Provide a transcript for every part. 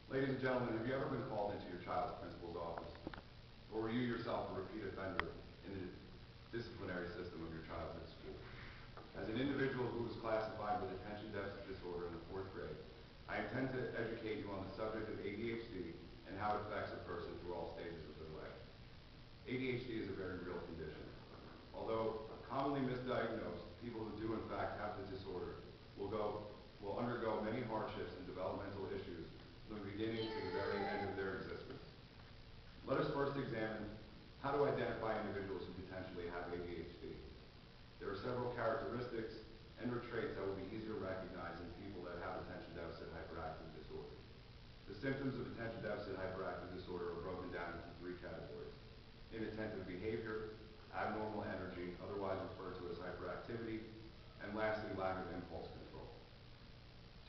Ladies and gentlemen, have you ever been called into your child's principal's office? Or were you yourself a repeat offender in the disciplinary system of your childhood school? As an individual who was classified with attention deficit disorder in the 4th grade, I intend to educate you on the subject of ADHD and how it affects a person through all stages of their life. ADHD is a very real condition. Although commonly misdiagnosed, people who do in fact have the disorder will undergo many hardships and developmental issues from the beginning to the very end of their existence. Let us first examine how to identify individuals who potentially have ADHD. There are several characteristics and or traits that will be easier to recognize in people that have attention deficit hyperactive disorder. The symptoms of attention deficit hyperactive disorder are broken down into 3 categories: inattentive behavior, abnormal energy, otherwise referred to as hyperactivity, and lastly, lack of impulse control.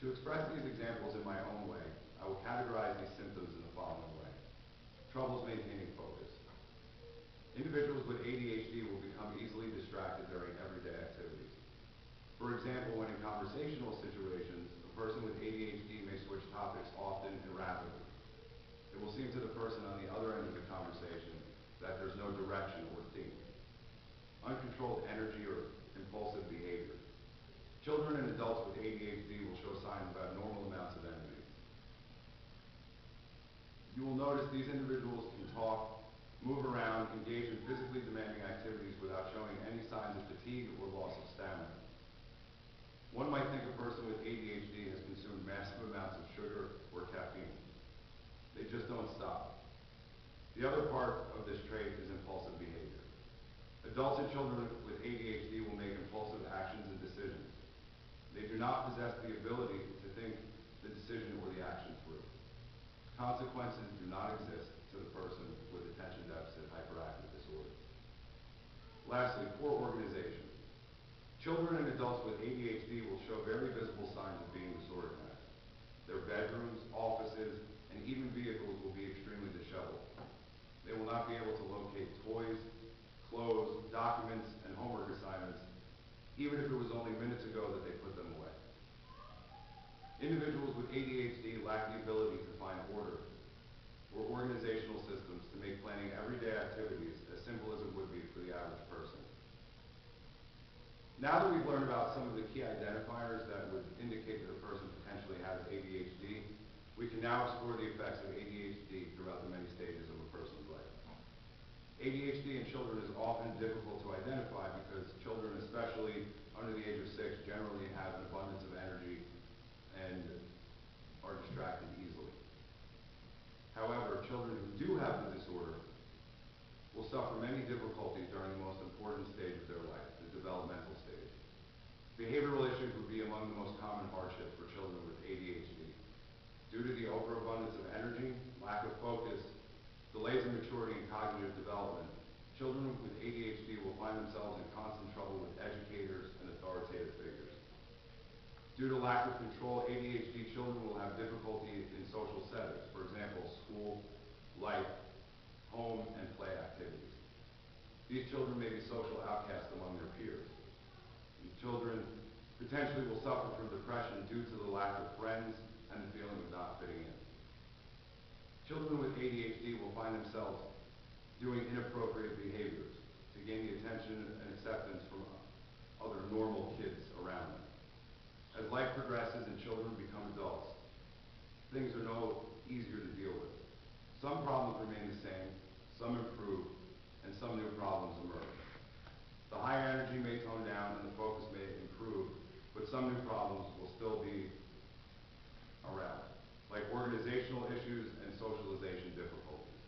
To express these examples in my own way, I will categorize these symptoms in the following way. Troubles maintaining focus. Individuals with ADHD will become easily distracted during everyday activities. For example, when in conversational situations, a person with ADHD may switch topics often and rapidly. It will seem to the person on the other end of the conversation that there's no direction or theme. Uncontrolled energy or impulsive behavior. Children and adults with ADHD will show signs of abnormal amounts of energy. You will notice these individuals can talk, move around, engage in physically demanding activities without showing any signs of fatigue or loss of stamina. One might think a person with ADHD has consumed massive amounts of sugar or caffeine. They just don't stop. The other part of this trait is impulsive behavior. Adults and children with ADHD will make impulsive actions and decisions. They do not possess the ability to think the decision or the action through. Consequences do not exist to the person with attention deficit hyperactive disorder. Lastly, poor organization. Children and adults with ADHD will show very visible signs of being disorganized. Their bedrooms, offices, and even vehicles will be extremely disheveled. They will not be able to locate toys, clothes, documents, and homework assignments, even if it was only minutes ago that they put them away. Individuals with ADHD lack the ability to find order or organizational systems to make planning everyday activities as simple as it would be for the average person. Now that we've learned about some of the key identifiers that would indicate that a person potentially has ADHD, we can now explore the effects of ADHD throughout the many stages of a person's life. ADHD in children is often difficult to identify because children, especially under the age of 6, generally have an abundance of energy and are distracted easily. However, children who do have the disorder will suffer many difficulties during the most important stage of their life, the developmental stage. Behavioral issues would be among the most common hardships for children with ADHD. Due to the overabundance of energy, lack of focus, delays in maturity and cognitive development, children with ADHD will find themselves in constant trouble with educators and authoritative figures. Due to lack of control, ADHD children will have difficulty in social settings, for example, school, life, home, and play activities. These children may be social outcasts among their peers. These children potentially will suffer from depression due to the lack of friends and the feeling of not fitting in. Children with ADHD will find themselves doing inappropriate behaviors to gain the attention and acceptance from other normal kids around them. As life progresses and children become adults, things are no easier to deal with. Some problems remain the same, some improve, and some new problems emerge. The higher energy may tone down and the focus may improve, but some new problems will still be around, like organizational issues and socialization difficulties.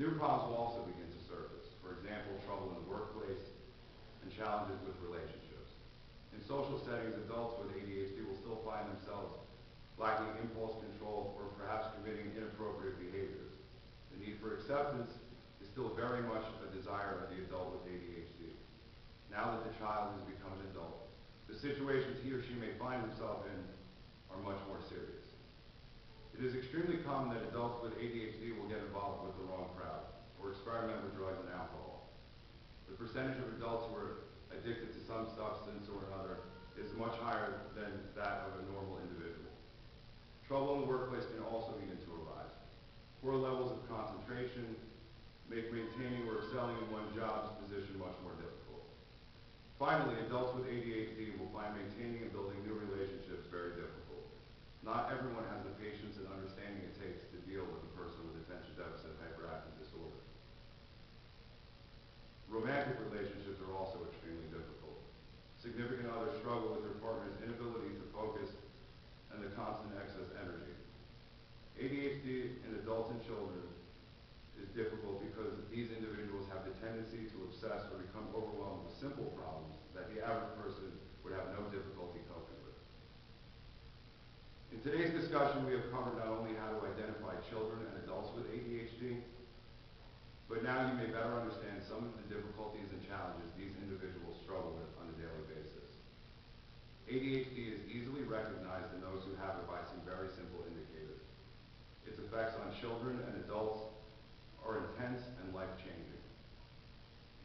New problems will also begin to surface. For example, trouble in the workplace and challenges with relationships. In social settings, adults with ADHD will still find themselves lacking impulse control or perhaps committing inappropriate behaviors. The need for acceptance is still very much a desire of the adult with ADHD. Now that the child has become an adult, the situations he or she may find himself in are much more serious. It is extremely common that adults with ADHD will get involved with the wrong crowd or experiment with drugs and alcohol. The percentage of adults who are addicted to some substance or another much higher than that of a normal individual. Trouble in the workplace can also be an make maintaining or excelling in one's job's position much more difficult. Finally, adults with ADHD will find maintaining and building new relationships very difficult. Not everyone has the patience and understanding it takes to deal with a person with attention deficit hyperactive disorder. Romantic relationships are also extremely difficult. Significant others struggle with their partner's inability to focus and the constant excess energy. ADHD in adults and children is difficult because these individuals have the tendency to obsess or become overwhelmed with simple problems that the average person would have no difficulty coping with. In today's discussion, we have covered not only how to identify children and adults with ADHD, but now you may better understand some of the difficulties and challenges these individuals struggle with on a daily basis. ADHD is easily recognized in those who have it by some very simple indicators. Its effects on children and adults are intense and life-changing.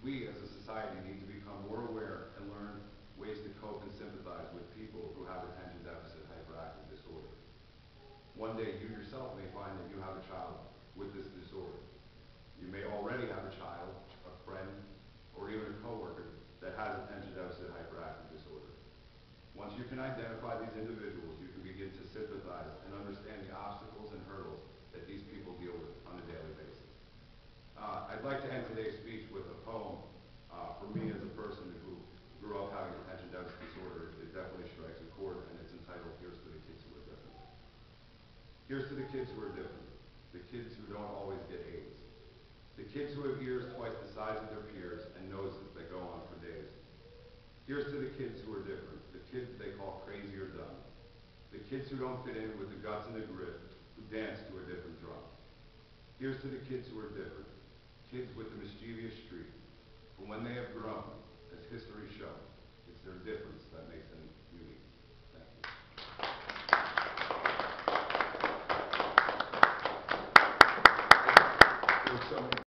We as a society need to become more aware and learn ways to cope and sympathize with people who have attention deficit hyperactive disorder. One day you yourself may find that you have a child with this disorder. You may already have a child, a friend, or even a coworker that has attention deficit hyperactive disorder. Once you can identify these individuals, you can begin to sympathize and understand the obstacles and hurdles that these people deal with on a daily basis. I'd like to end today's speech with a poem. For me as a person who grew up having attention deficit disorder, it definitely strikes a chord, and it's entitled Here's to the Kids Who Are Different. Here's to the kids who are different, the kids who don't always get A's. The kids who have ears twice the size of their peers and noses that go on for days. Here's to the kids who are different, the kids they call crazy or dumb. The kids who don't fit in with the guts and the grit, who dance to a different drum. Here's to the kids who are different, kids with the mischievous streak. For when they have grown, as history shows, it's their difference that makes